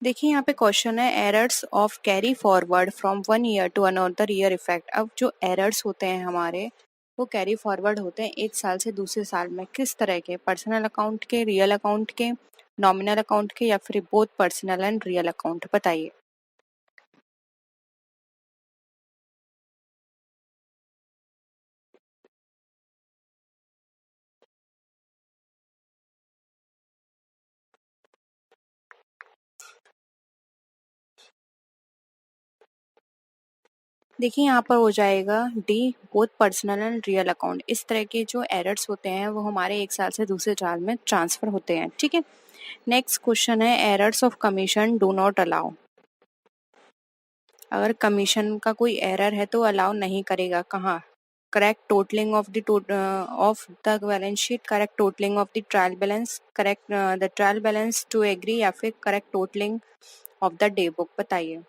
देखिए यहाँ पे क्वेश्चन है errors of carry forward from one year to another year effect. अब जो एरर्स होते हैं हमारे वो कैरी फॉरवर्ड होते हैं एक साल से दूसरे साल में, किस तरह के? पर्सनल अकाउंट के, रियल अकाउंट के, नॉमिनल अकाउंट के, या फिर both personal and real account? बताइए। देखिए यहाँ पर हो जाएगा D, both personal and real account. इस तरह के जो एरर्स होते हैं वो हमारे एक साल से दूसरे साल में ट्रांसफर होते हैं, ठीक है। नेक्स्ट क्वेश्चन है errors of commission do not allow. अगर कमीशन का कोई एरर है तो अलाउ नहीं करेगा, कहाँ? Correct totalling of the balance sheet, correct totalling of the trial balance, correct the trial balance to agree, या फिर correct totalling of the day book? बताइए।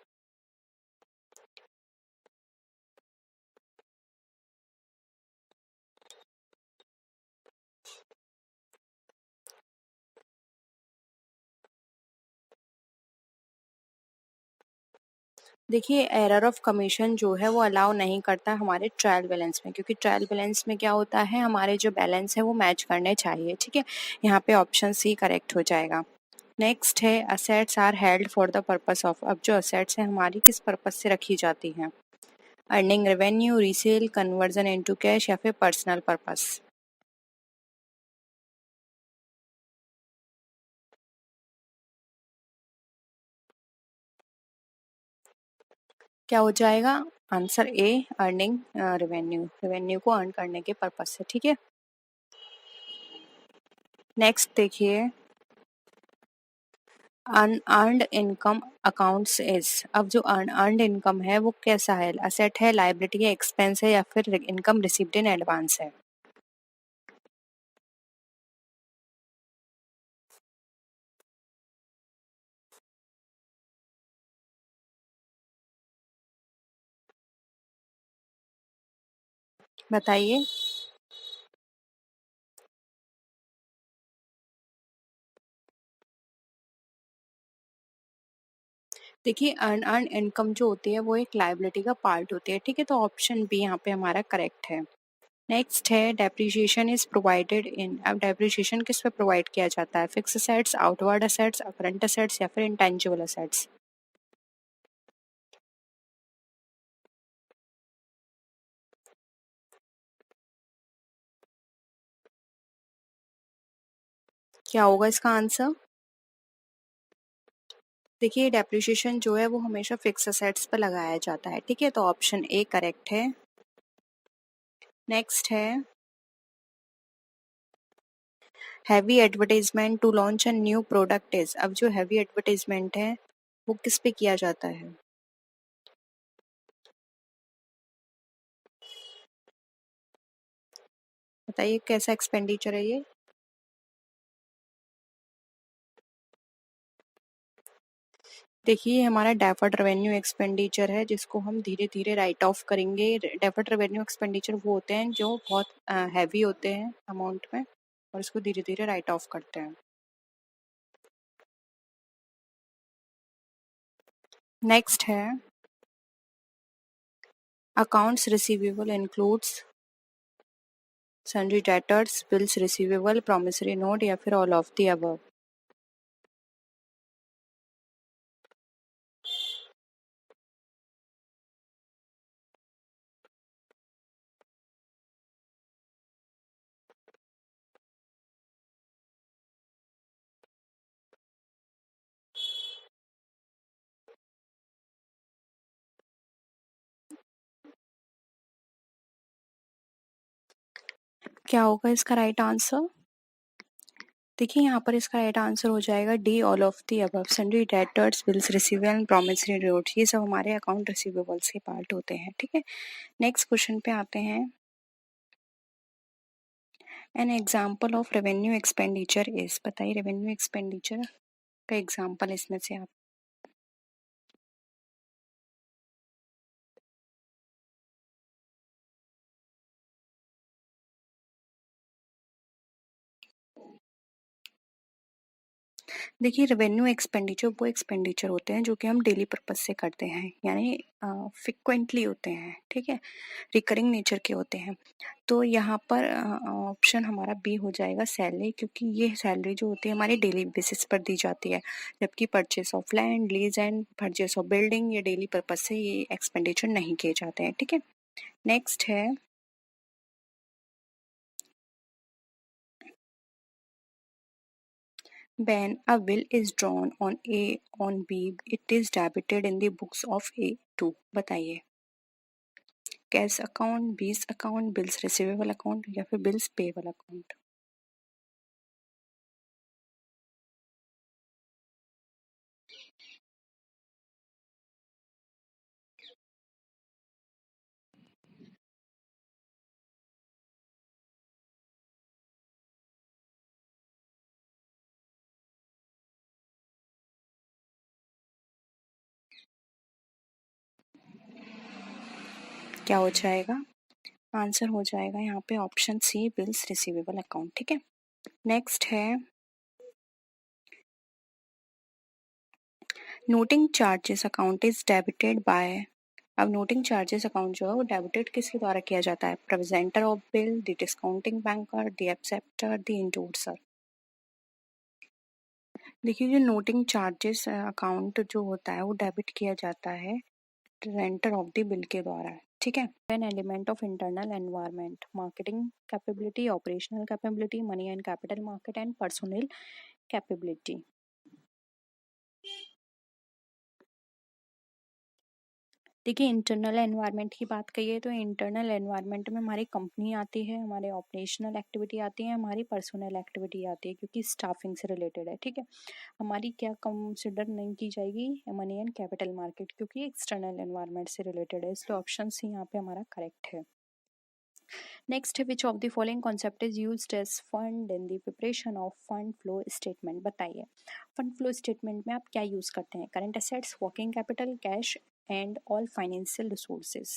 देखिए एरर ऑफ कमीशन जो है वो अलाउ नहीं करता हमारे ट्रायल बैलेंस में, क्योंकि ट्रायल बैलेंस में क्या होता है, हमारे जो बैलेंस है वो मैच करने चाहिए, ठीक है। यहाँ पे ऑप्शन सी करेक्ट हो जाएगा। नेक्स्ट है assets are held for the purpose of. अब जो असेट्स है हमारी किस पर्पस से रखी जाती हैं? Earning revenue, resale, conversion into cash, या फिर पर्सनल पर्पस? क्या हो जाएगा? Answer A, earning revenue, revenue को अर्न करने के पर्पस से, ठीक है। नेक्स्ट देखिए अनअर्न्ड इनकम अकाउंट्स इज। अब जो अनअर्न्ड इनकम है वो कैसा है? असेट है, लायबिलिटी है, एक्सपेंस है, या फिर इनकम रिसीव्ड इन एडवांस है? बताइए। देखिए अनअर्न्ड इनकम जो होती है वो एक लायबिलिटी का पार्ट होती है, ठीक है, तो ऑप्शन बी यहाँ पे हमारा करेक्ट है। नेक्स्ट है डेप्रिसिएशन इज प्रोवाइडेड इन। अब डेप्रिसिएशन किस पे प्रोवाइड किया जाता है? Fix assets, outward assets, current assets, या फिर इंटेंजिबल असेट्स? क्या होगा इसका आंसर? देखिए डेप्रिसिएशन जो है वो हमेशा फिक्स असेट्स पर लगाया जाता है, ठीक है, तो ऑप्शन ए करेक्ट है। नेक्स्ट है heavy advertisement to launch a new product is. अब जो हैवी एडवर्टाइजमेंट है वो किस पे किया जाता है? बताइए कैसा एक्सपेंडिचर है ये? देखिए ये हमारा डेफर्ड रेवेन्यू एक्सपेंडिचर है, जिसको हम धीरे धीरे राइट ऑफ करेंगे। डेफर्ड रेवेन्यू एक्सपेंडिचर वो होते हैं जो बहुत हैवी होते हैं अमाउंट में, और इसको धीरे धीरे राइट ऑफ करते हैं। नेक्स्ट है accounts receivable includes sundry debtors, bills receivable, promissory note, या फिर ऑल ऑफ द अबव? क्या होगा इसका राइट आंसर? देखिए यहाँ पर इसका राइट आंसर हो जाएगा D, all of the above. Sundry debtors, bills receivable, promissory note, ये सब हमारे अकाउंट रिसीवेबल्स के पार्ट होते हैं, ठीक है। नेक्स्ट क्वेश्चन पे आते हैं। An example of revenue expenditure is. बताइए रेवेन्यू एक्सपेंडिचर का एग्जाम्पल इसमें से आप। देखिए, रेवेन्यू एक्सपेंडिचर वो एक्सपेंडिचर होते हैं जो कि हम डेली पर्पज से करते हैं, यानी फ्रिक्वेंटली होते हैं, ठीक है, रिकरिंग नेचर के होते हैं। तो यहाँ पर ऑप्शन हमारा बी हो जाएगा सैलरी, क्योंकि ये सैलरी जो होती है हमारी डेली बेसिस पर दी जाती है, जबकि purchase of land, lease and purchase of building ये डेली पर्पज से ये एक्सपेंडिचर नहीं किए जाते हैं, ठीक है। नेक्स्ट है, when a will is drawn on A on B, it is debited in the books of A to, बताइए, कैश अकाउंट, बीस अकाउंट, बिल्स रिसीवेबल अकाउंट या फिर बिल्स पेएबल अकाउंट। क्या हो जाएगा? आंसर हो जाएगा यहाँ पे option C, bills receivable account, ठीक है। नेक्स्ट है, noting charges account is debited by. अब नोटिंग चार्जेस अकाउंट जो है वो डेबिटेड किसके द्वारा किया जाता है? Presenter of bill, the discounting banker, the acceptor, the endorser. देखिए, जो नोटिंग चार्जेस अकाउंट जो होता है वो डेबिट किया जाता है प्रेजेंटर ऑफ द बिल के द्वारा, ठीक है। An element of internal environment, marketing capability, operational capability, money and capital market and personnel capability. देखिए, इंटरनल एनवायरनमेंट की बात करिए तो इंटरनल एनवायरनमेंट में हमारी कंपनी आती है, हमारे ऑपरेशनल एक्टिविटी आती है, हमारी पर्सनल एक्टिविटी आती है, क्योंकि स्टाफिंग से रिलेटेड है, ठीक है। हमारी क्या कंसिडर नहीं की जाएगी? मनी एंड कैपिटल मार्केट, क्योंकि एक्सटर्नल एनवायरनमेंट से रिलेटेड है, इसलिए ऑप्शन सी यहाँ पे हमारा करेक्ट है। नेक्स्ट है, which of the following concept is used as fund in the preparation of fund flow statement, बताइए। फंड फ्लो स्टेटमेंट में आप क्या यूज करते हैं? Current assets, working capital, cash and all financial resources.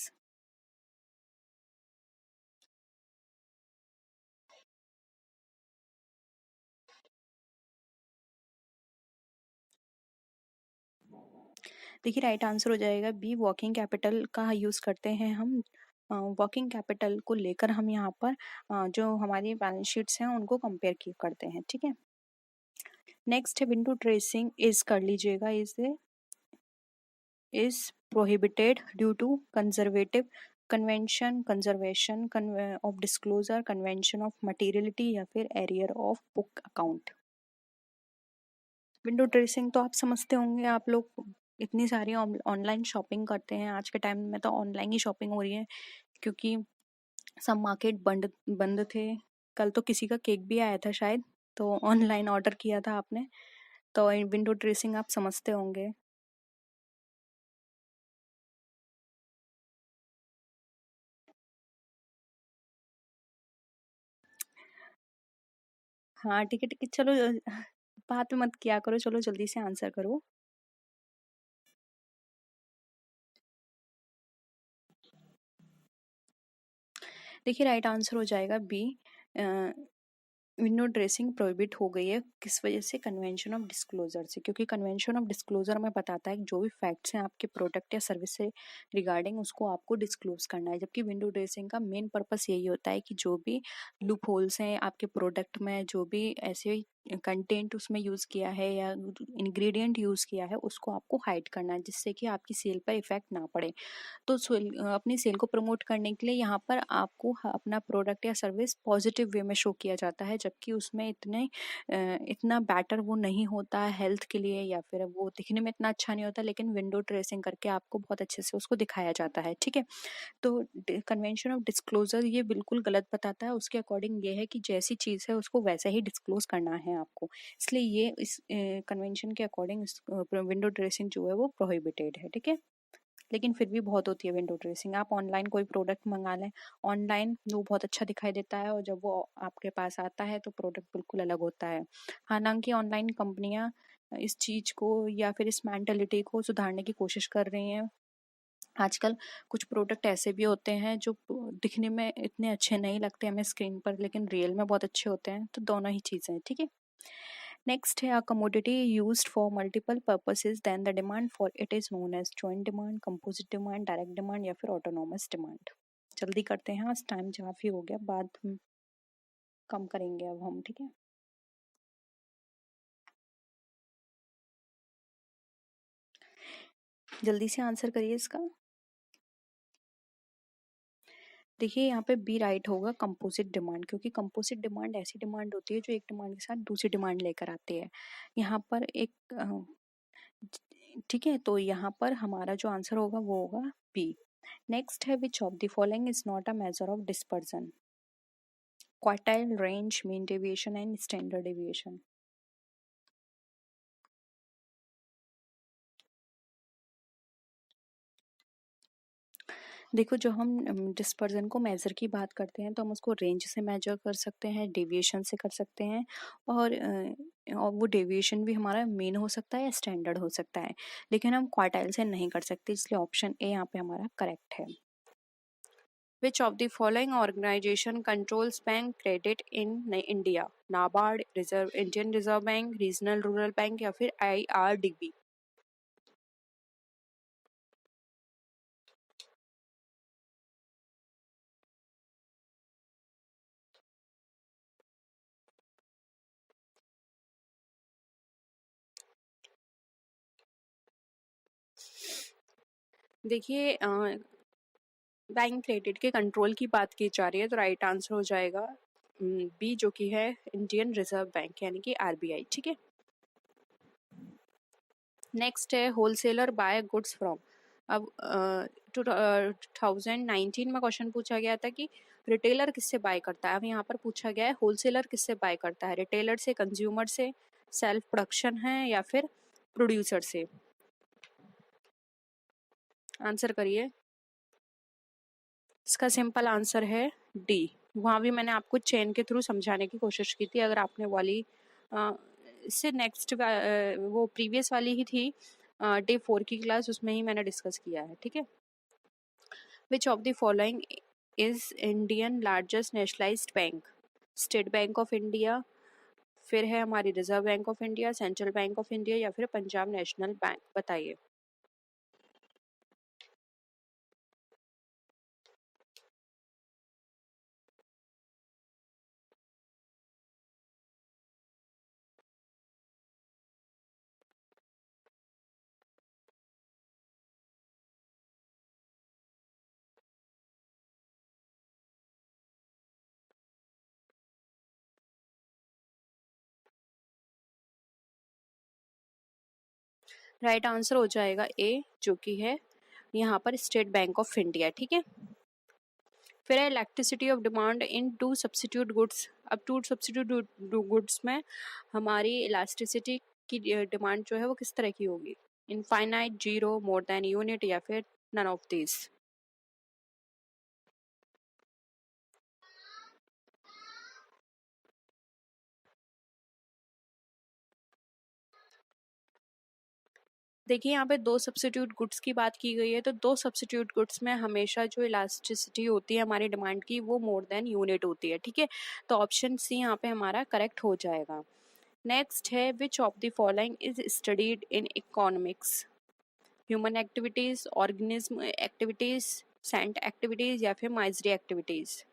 देखिए, right answer हो जाएगा B, working capital का यूज करते हैं हम। वर्किंग कैपिटल को लेकर हम यहाँ पर जो हमारी बैलेंस शीट्स हैं उनको कंपेयर की करते हैं, ठीक है। नेक्स्ट है, विंडो ट्रेसिंग इज कर लीजिएगा, is prohibited due to conservative convention, conservation of disclosure, convention of materiality या फिर arrear of book account. Window dressing तो आप समझते होंगे, आप लोग इतनी सारी ऑनलाइन शॉपिंग करते हैं, आज के टाइम में तो ऑनलाइन ही शॉपिंग हो रही है, क्योंकि सब मार्केट बंद बंद थे। कल तो किसी का केक भी आया था शायद, तो ऑनलाइन ऑर्डर किया था आपने, तो विंडो ड्रेसिंग आप समझते होंगे। हाँ ठीक है ठीक है, चलो बात मत किया करो, चलो जल्दी से आंसर करो। देखिए, राइट आंसर हो जाएगा बी, विंडो ड्रेसिंग प्रोहिबिट हो गई है, किस वजह से? कन्वेंशन ऑफ डिस्क्लोजर से, क्योंकि कन्वेंशन ऑफ डिस्क्लोजर में बताता है कि जो भी फैक्ट्स हैं आपके प्रोडक्ट या सर्विस से रिगार्डिंग उसको आपको डिस्क्लोज करना है, जबकि विंडो ड्रेसिंग का मेन पर्पस यही होता है कि जो भी लूप होल्स हैं आपके प्रोडक्ट में, जो भी ऐसे कंटेंट उसमें यूज किया है या इंग्रेडिएंट यूज किया है उसको आपको हाइड करना है, जिससे कि आपकी सेल पर इफेक्ट ना पड़े। तो अपनी सेल को प्रमोट करने के लिए यहाँ पर आपको अपना प्रोडक्ट या सर्विस पॉजिटिव वे में शो किया जाता है, जबकि उसमें इतना बेटर वो नहीं होता है हेल्थ के लिए, या फिर वो दिखने में इतना अच्छा नहीं होता, लेकिन विंडो ट्रेसिंग करके आपको बहुत अच्छे से उसको दिखाया जाता है, ठीक है। तो कन्वेंशन ऑफ डिस्क्लोजर ये बिल्कुल गलत बताता है, उसके अकॉर्डिंग ये है कि जैसी चीज़ है उसको वैसा ही डिस्क्लोज करना है आपको, इसलिए ये इस कन्वेंशन के अकॉर्डिंग विंडो ड्रेसिंग जो है वो प्रोहिबिटेड है, ठीक है। लेकिन फिर भी बहुत होती है विंडो ड्रेसिंग। आप ऑनलाइन कोई प्रोडक्ट मंगा लें, ऑनलाइन वो बहुत अच्छा दिखाई देता है और जब वो आपके पास आता है तो प्रोडक्ट बिल्कुल अलग होता है। हालांकि ऑनलाइन कंपनियां इस चीज़ को या फिर इस मेंटेलिटी को सुधारने की कोशिश कर रही हैं। आजकल कुछ प्रोडक्ट ऐसे भी होते हैं जो दिखने में इतने अच्छे नहीं लगते हमें स्क्रीन पर, लेकिन रियल में बहुत अच्छे होते हैं, तो दोनों ही चीज़ें हैं, ठीक है। नेक्स्ट है, a commodity used for multiple purposes then the demand for it is known as joint demand, composite demand, direct demand या फिर ऑटोनोमस डिमांड। जल्दी करते हैं, आज टाइम काफी हो गया, बाद हम कम करेंगे अब हम, ठीक है। जल्दी से आंसर करिए इसका। देखिए यहाँ पे बी राइट होगा, कंपोजिट डिमांड, क्योंकि कंपोजिट डिमांड ऐसी डिमांड होती है जो एक डिमांड के साथ दूसरी डिमांड लेकर आती है। यहाँ पर एक ठीक है, तो यहाँ पर हमारा जो आंसर होगा वो होगा बी। नेक्स्ट है, which of the following is not a measure of dispersion? Quartile, range, mean deviation and standard deviation. देखो, जो हम डिस्पर्जन को मेजर की बात करते हैं तो हम उसको रेंज से मेजर कर सकते हैं, डेविएशन से कर सकते हैं, और वो डेविएशन भी हमारा मीन हो सकता है या स्टैंडर्ड हो सकता है, लेकिन हम क्वार्टाइल से नहीं कर सकते, इसलिए ऑप्शन ए यहाँ पे हमारा करेक्ट है। Which of the following organization controls bank credit in India? NABARD, Indian Reserve Bank, Regional Rural Bank या फिर IRDB? देखिए, बैंक क्रेडिट के कंट्रोल की बात की जा रही है, तो राइट आंसर हो जाएगा बी, जो कि है इंडियन रिजर्व बैंक यानी कि आरबीआई, ठीक है। नेक्स्ट है, होलसेलर बाय गुड्स फ्रॉम। अब 2019 में क्वेश्चन पूछा गया था कि रिटेलर किससे बाय करता है, अब यहाँ पर पूछा गया है होलसेलर किससे बाय करता है, रिटेलर से, कंज्यूमर से, सेल्फ प्रोडक्शन है या फिर प्रोड्यूसर से? आंसर करिए। इसका सिंपल आंसर है डी। वहाँ भी मैंने आपको चेन के थ्रू समझाने की कोशिश की थी, अगर आपने वाली इससे नेक्स्ट वो प्रीवियस वाली ही थी डे 4 की क्लास, उसमें ही मैंने डिस्कस किया है, ठीक है। Which of the following is Indian largest nationalised bank? State bank of India, फिर है हमारी reserve bank of India, central bank of India या फिर पंजाब नेशनल बैंक, बताइए। राइट आंसर हो जाएगा ए, जो कि है यहाँ पर स्टेट बैंक ऑफ इंडिया, ठीक है। फिर है elasticity of demand in two substitute goods. अब टू सब्सिट्यूट गुड्स में हमारी इलास्टिसिटी की डिमांड जो है वो किस तरह की होगी? Infinite, zero, more than unit या फिर नन ऑफ दिस? देखिए, यहाँ पे दो सब्सिट्यूट गुड्स की बात की गई है, तो दो सब्सिट्यूट गुड्स में हमेशा जो इलास्टिसिटी होती है हमारी डिमांड की, वो मोर देन यूनिट होती है, ठीक है। तो ऑप्शन सी यहाँ पे हमारा करेक्ट हो जाएगा। नेक्स्ट है, which of the following is studied in economics? Human activities, organism activities, saint activities या फिर माइजरी एक्टिविटीज?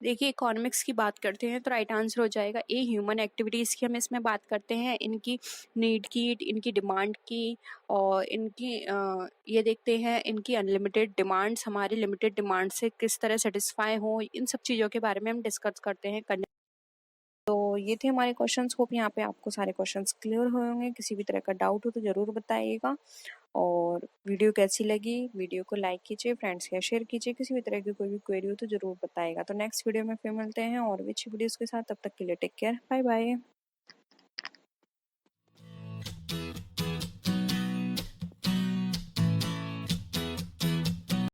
देखिए, इकोनॉमिक्स की बात करते हैं तो राइट आंसर हो जाएगा ए, ह्यूमन एक्टिविटीज़ की हम इसमें बात करते हैं, इनकी नीड की, इनकी डिमांड की, और इनकी ये देखते हैं इनकी अनलिमिटेड डिमांड्स हमारी लिमिटेड डिमांड से किस तरह सेटिस्फाई हो, इन सब चीज़ों के बारे में हम डिस्कस करते हैं। तो ये थे हमारे क्वेश्चंस। होप यहाँ पे आपको सारे क्वेश्चंस क्लियर हुए होंगे। किसी भी तरह का डाउट हो तो ज़रूर बताइएगा, और वीडियो कैसी लगी, वीडियो को लाइक कीजिए, फ्रेंड्स के शेयर कीजिए। किसी भी तरह की कोई भी क्वेरी हो तो ज़रूर बताइएगा। तो नेक्स्ट वीडियो में फिर मिलते हैं और भी अच्छी वीडियोज़ के साथ। तब तक के लिए टेक केयर, बाय बाय।